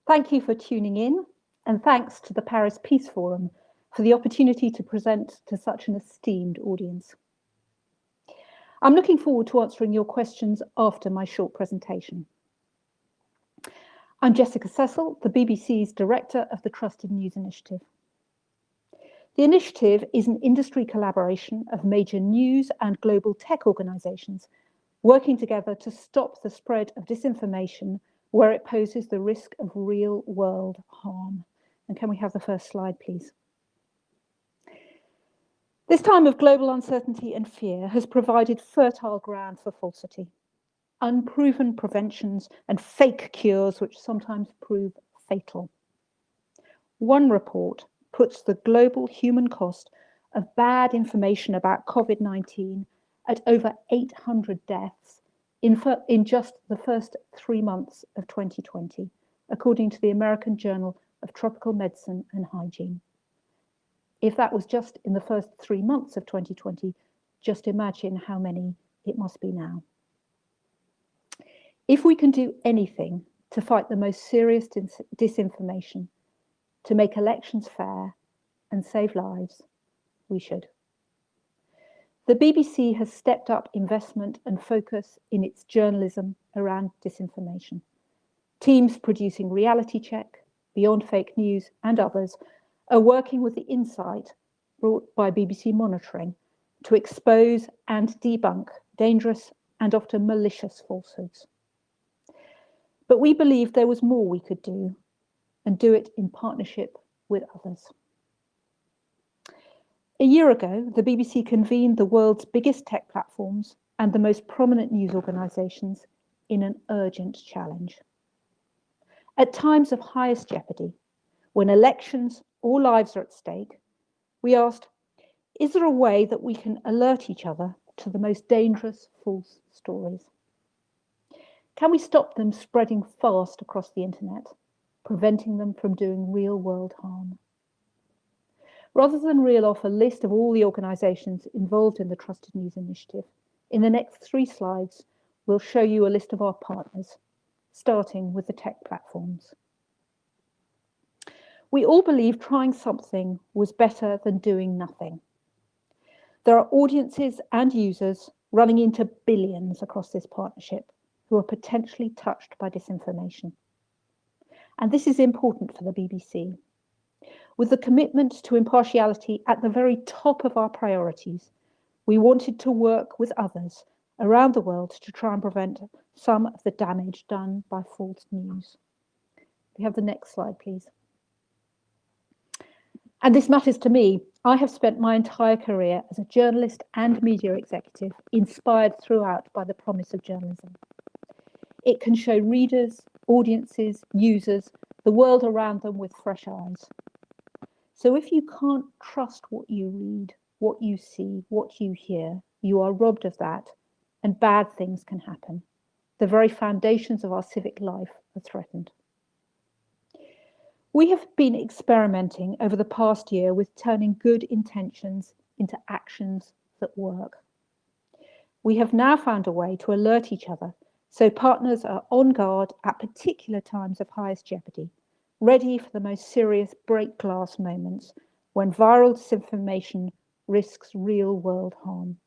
Thank you for tuning in, and thanks to the Paris Peace Forum for the opportunity to present to such an esteemed audience. I'm looking forward to answering your questions after my short presentation. I'm Jessica Cecil, the BBC's Director of the Trusted News Initiative. The initiative is an industry collaboration of major news and global tech organisations working together to stop the spread of disinformation where it poses the risk of real-world harm. And can we have the first slide, please? This time of global uncertainty and fear has provided fertile ground for falsity, unproven preventions and fake cures which sometimes prove fatal. One report puts the global human cost of bad information about COVID-19 at over 800 deaths in just the first 3 months of 2020, according to the American Journal of Tropical Medicine and Hygiene. If that was just in the first 3 months of 2020, just imagine how many it must be now. If we can do anything to fight the most serious disinformation, to make elections fair and save lives, we should. The BBC has stepped up investment and focus in its journalism around disinformation. Teams producing Reality Check, Beyond Fake News, and others are working with the insight brought by BBC Monitoring to expose and debunk dangerous and often malicious falsehoods. But we believe there was more we could do, and do it in partnership with others. A year ago, the BBC convened the world's biggest tech platforms and the most prominent news organisations in an urgent challenge. At times of highest jeopardy, when elections or lives are at stake, we asked, is there a way that we can alert each other to the most dangerous false stories? Can we stop them spreading fast across the internet, preventing them from doing real-world harm? Rather than reel off a list of all the organisations involved in the Trusted News Initiative, in the next 3 slides, we'll show you a list of our partners, starting with the tech platforms. We all believe trying something was better than doing nothing. There are audiences and users running into billions across this partnership who are potentially touched by disinformation. And this is important for the BBC. With the commitment to impartiality at the very top of our priorities, we wanted to work with others around the world to try and prevent some of the damage done by false news. We have the next slide, please. And this matters to me. I have spent my entire career as a journalist and media executive, inspired throughout by the promise of journalism. It can show readers, audiences, users, the world around them with fresh eyes. So if you can't trust what you read, what you see, what you hear, you are robbed of that, and bad things can happen. The very foundations of our civic life are threatened. We have been experimenting over the past year with turning good intentions into actions that work. We have now found a way to alert each other so partners are on guard at particular times of highest jeopardy, ready for the most serious break glass moments when viral disinformation risks real-world harm.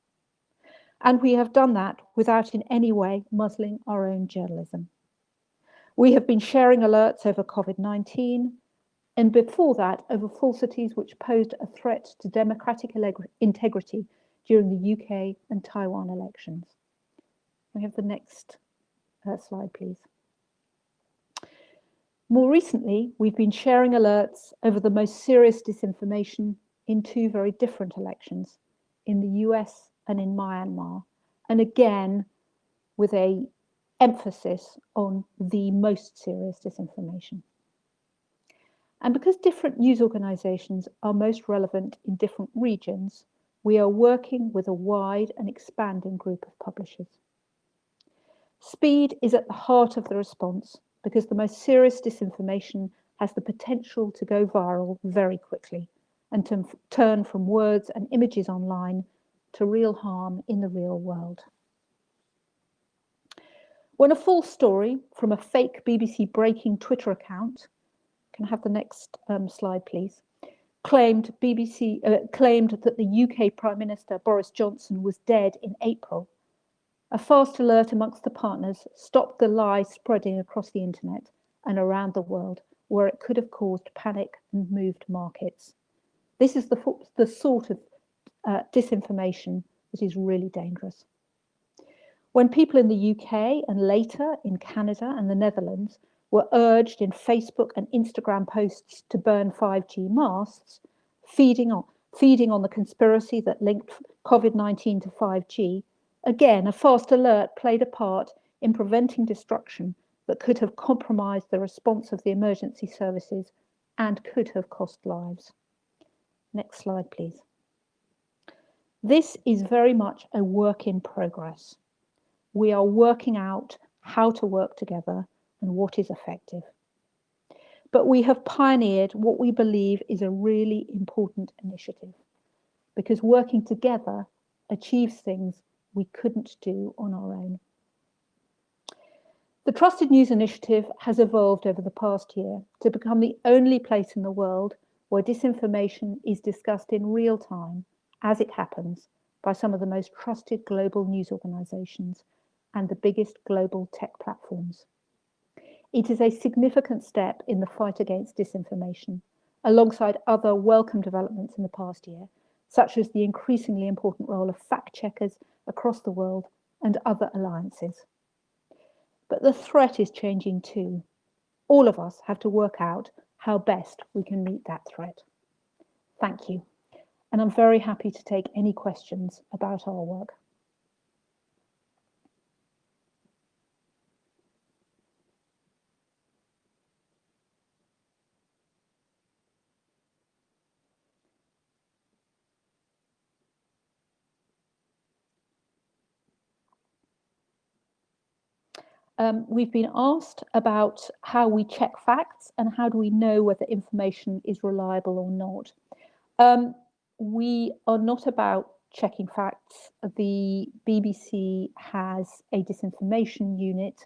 And we have done that without in any way muzzling our own journalism. We have been sharing alerts over COVID-19, and before that, over falsities which posed a threat to democratic integrity during the UK and Taiwan elections. We have the next slide, please. More recently, we've been sharing alerts over the most serious disinformation in 2 very different elections, in the US and in Myanmar, and again with an emphasis on the most serious disinformation. And because different news organisations are most relevant in different regions, we are working with a wide and expanding group of publishers. Speed is at the heart of the response, because the most serious disinformation has the potential to go viral very quickly and to turn from words and images online to real harm in the real world. When a false story from a fake BBC breaking Twitter account, can I have the next slide, please, claimed that the UK Prime Minister Boris Johnson was dead in April, a fast alert amongst the partners stopped the lie spreading across the internet and around the world, where it could have caused panic and moved markets. This is the sort of disinformation that is really dangerous. When people in the UK and later in Canada and the Netherlands were urged in Facebook and Instagram posts to burn 5G masts, feeding on the conspiracy that linked COVID-19 to 5G, again, a fast alert played a part in preventing destruction that could have compromised the response of the emergency services and could have cost lives. Next slide, please. This is very much a work in progress. We are working out how to work together and what is effective. But we have pioneered what we believe is a really important initiative, because working together achieves things we couldn't do on our own. The Trusted News Initiative has evolved over the past year to become the only place in the world where disinformation is discussed in real time, as it happens, by some of the most trusted global news organizations and the biggest global tech platforms. It is a significant step in the fight against disinformation, alongside other welcome developments in the past year, such as the increasingly important role of fact-checkers across the world and other alliances. But the threat is changing too. All of us have to work out how best we can meet that threat. Thank you. And I'm very happy to take any questions about our work. We've been asked about how we check facts and how do we know whether information is reliable or not. We are not about checking facts. The BBC has a disinformation unit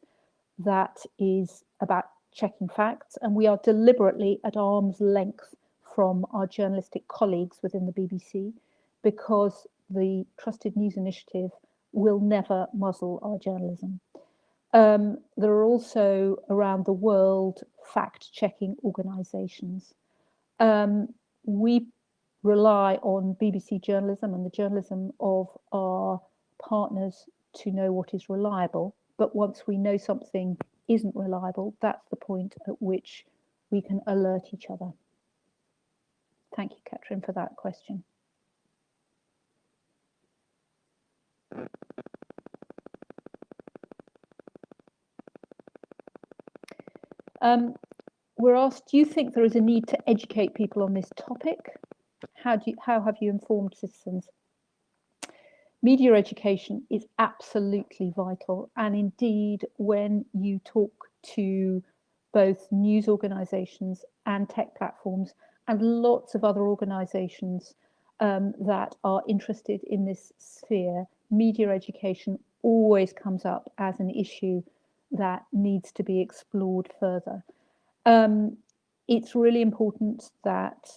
that is about checking facts, and we are deliberately at arm's length from our journalistic colleagues within the BBC, because the Trusted News Initiative will never muzzle our journalism. There are also around the world fact-checking organisations. We rely on BBC journalism and the journalism of our partners to know what is reliable. But once we know something isn't reliable, that's the point at which we can alert each other. Thank you, Katrin, for that question. We're asked, do you think there is a need to educate people on this topic? How have you informed citizens? Media education is absolutely vital. And indeed, when you talk to both news organisations and tech platforms and lots of other organisations that are interested in this sphere, media education always comes up as an issue that needs to be explored further. It's really important that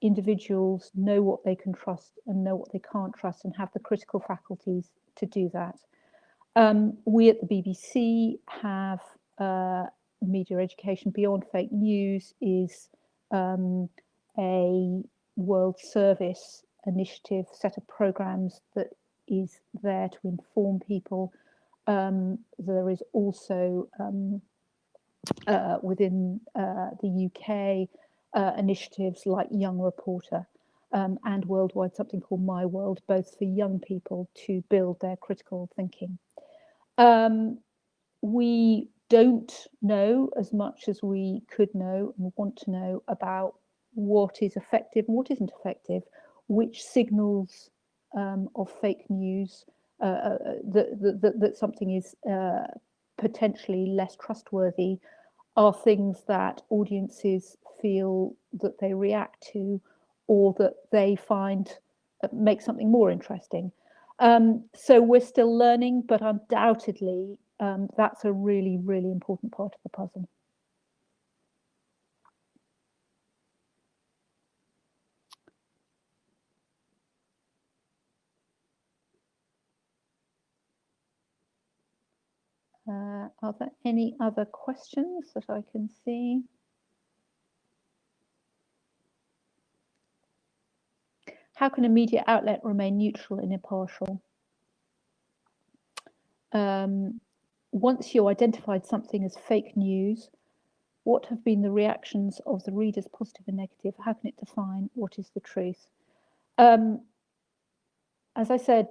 individuals know what they can trust and know what they can't trust and have the critical faculties to do that. We at the BBC have media education beyond fake news is a World Service initiative set of programs that is there to inform people. There is also within the UK initiatives like Young Reporter and worldwide something called My World, both for young people to build their critical thinking. We don't know as much as we could know and want to know about what is effective and what isn't effective, which signals of fake news that something is potentially less trustworthy are things that audiences feel that they react to or that they find make something more interesting. So we're still learning, but undoubtedly that's a really, really important part of the puzzle. Are there any other questions that I can see? How can a media outlet remain neutral and impartial? Once you identified something as fake news, what have been the reactions of the readers, positive and negative? How can it define what is the truth? As I said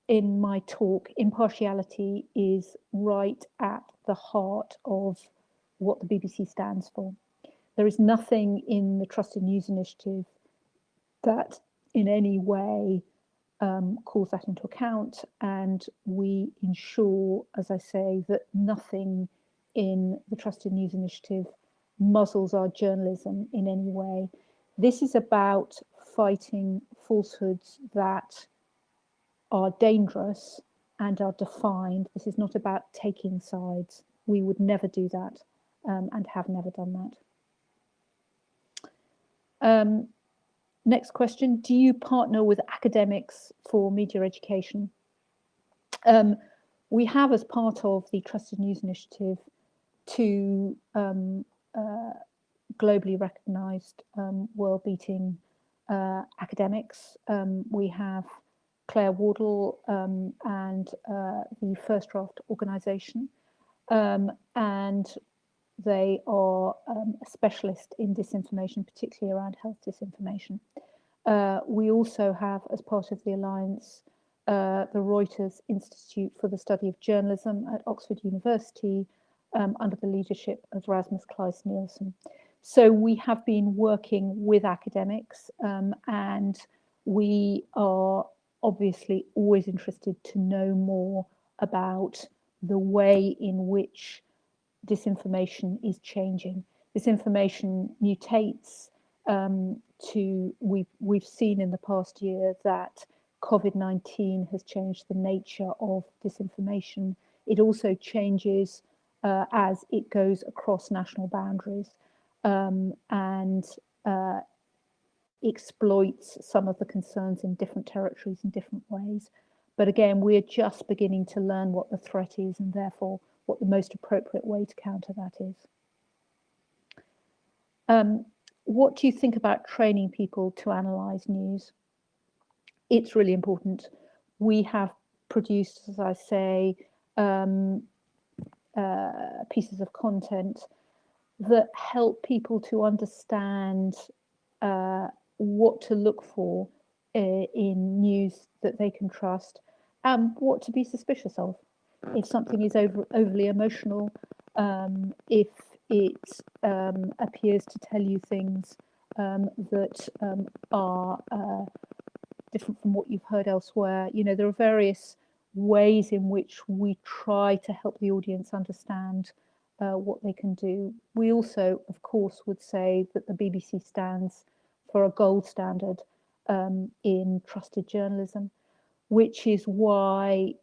in my talk, impartiality is right at the heart of what the BBC stands for. There is nothing in the Trusted News Initiative that in any way calls that into account, and we ensure, as I say, that nothing in the Trusted News Initiative muzzles our journalism in any way. This is about fighting falsehoods that are dangerous and are defined. This is not about taking sides. We would never do that, and have never done that. Next question, do you partner with academics for media education? We have, as part of the Trusted News Initiative, two globally recognised world-beating academics. We have Claire Wardle and the First Draft organisation, and they are a specialist in disinformation, particularly around health disinformation. We also have, as part of the alliance, the Reuters Institute for the Study of Journalism at Oxford University, under the leadership of Rasmus Kleis Nielsen. So we have been working with academics, and we are obviously always interested to know more about the way in which disinformation is changing. Disinformation mutates. We've seen in the past year that COVID-19 has changed the nature of disinformation. It also changes as it goes across national boundaries, and exploits some of the concerns in different territories in different ways. But again, we're just beginning to learn what the threat is, and therefore what the most appropriate way to counter that is. What do you think about training people to analyse news? It's really important. We have produced, as I say, pieces of content that help people to understand what to look for in news that they can trust, and what to be suspicious of. If something is overly emotional, if it appears to tell you things that are different from what you've heard elsewhere. You know, there are various ways in which we try to help the audience understand what they can do. We also, of course, would say that the BBC stands for a gold standard in trusted journalism, which is why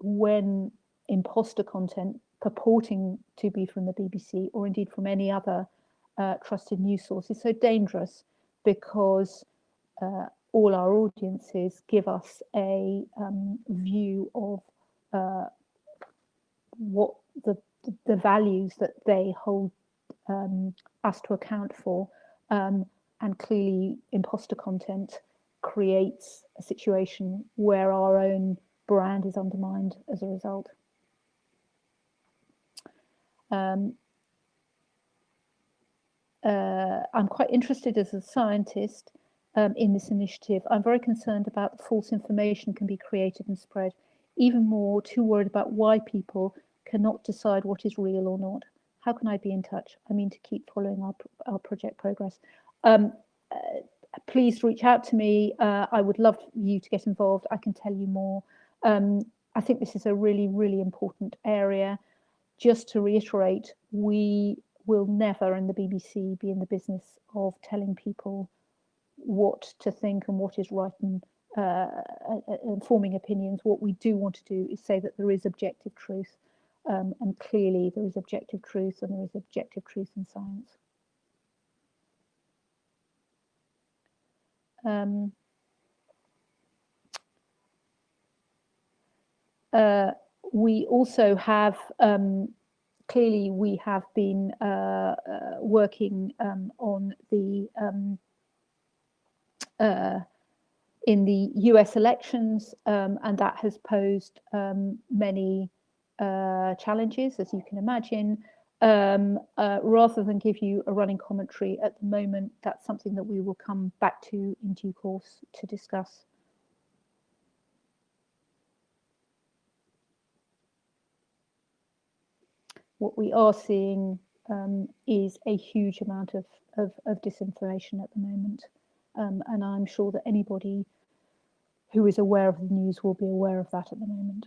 when imposter content purporting to be from the BBC or indeed from any other trusted news source is so dangerous, because all our audiences give us a view of what the values that they hold us to account for, and clearly imposter content creates a situation where our own brand is undermined as a result. I'm quite interested as a scientist in this initiative. I'm very concerned about the false information can be created and spread. Even more, too worried about why people cannot decide what is real or not. How can I be in touch? I mean, to keep following our project progress. Please reach out to me. I would love you to get involved. I can tell you more. I think this is a really, really important area. Just to reiterate, we will never in the BBC be in the business of telling people what to think and what is right, and forming opinions. What we do want to do is say that there is objective truth, And clearly there is objective truth and there is objective truth in science. We also have, clearly we have been working on the in the US elections, and that has posed many challenges, as you can imagine. Rather than give you a running commentary at the moment, that's something that we will come back to in due course to discuss. What we are seeing is a huge amount of disinformation at the moment. And I'm sure that anybody who is aware of the news will be aware of that at the moment.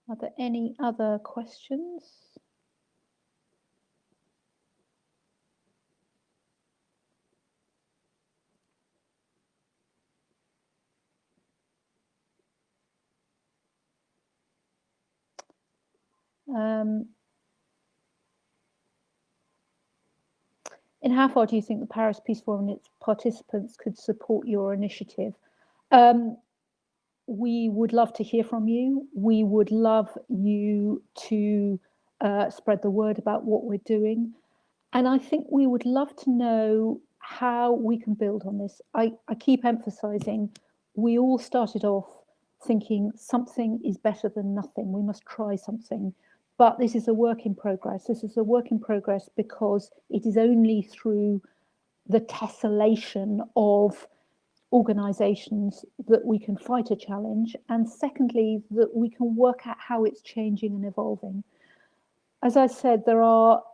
Are there any other questions? In how far do you think the Paris Peace Forum and its participants could support your initiative? We would love to hear from you. We would love you to spread the word about what we're doing. And I think we would love to know how we can build on this. I keep emphasizing, we all started off thinking something is better than nothing. We must try something. But this is a work in progress. This is a work in progress because it is only through the tessellation of organizations that we can fight a challenge, and secondly, that we can work out how it's changing and evolving. As I said, there are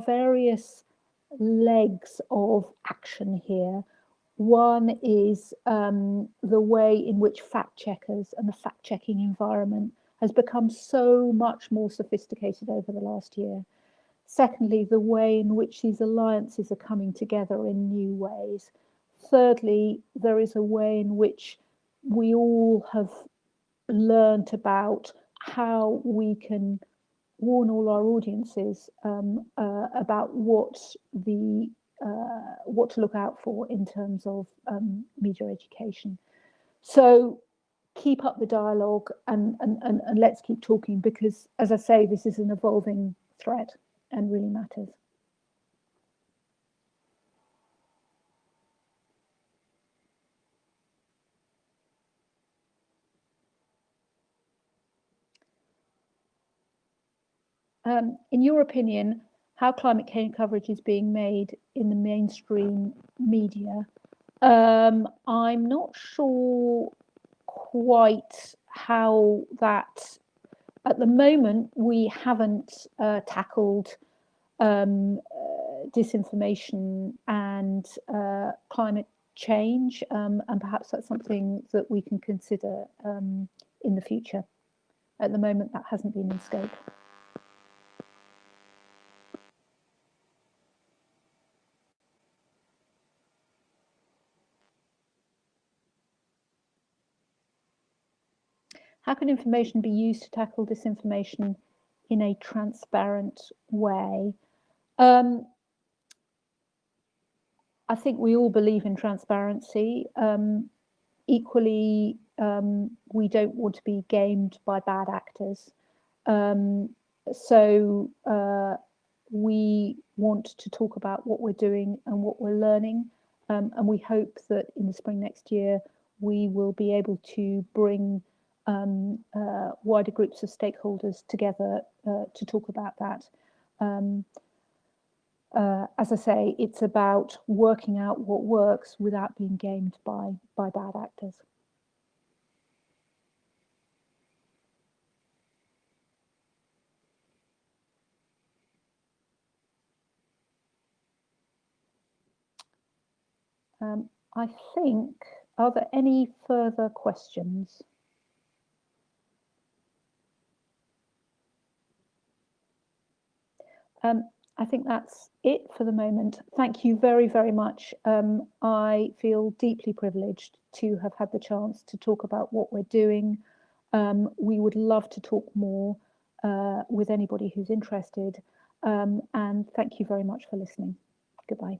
various legs of action here. One is the way in which fact checkers and the fact checking environment has become so much more sophisticated over the last year. Secondly, the way in which these alliances are coming together in new ways. Thirdly, there is a way in which we all have learned about how we can warn all our audiences about what to look out for in terms of media education. So keep up the dialogue and let's keep talking, because, as I say, this is an evolving threat and really matters. In your opinion, how climate change coverage is being made in the mainstream media? I'm not sure quite how that, at the moment, we haven't tackled disinformation and climate change, and perhaps that's something that we can consider in the future. At the moment, that hasn't been in scope. How can information be used to tackle disinformation in a transparent way? I think we all believe in transparency. Equally, we don't want to be gamed by bad actors. So we want to talk about what we're doing and what we're learning. And we hope that in the spring next year, we will be able to bring wider groups of stakeholders together to talk about that. As I say, it's about working out what works without being gamed by bad actors. I think, are there any further questions? I think that's it for the moment. Thank you very, very much. I feel deeply privileged to have had the chance to talk about what we're doing. We would love to talk more with anybody who's interested. And thank you very much for listening. Goodbye.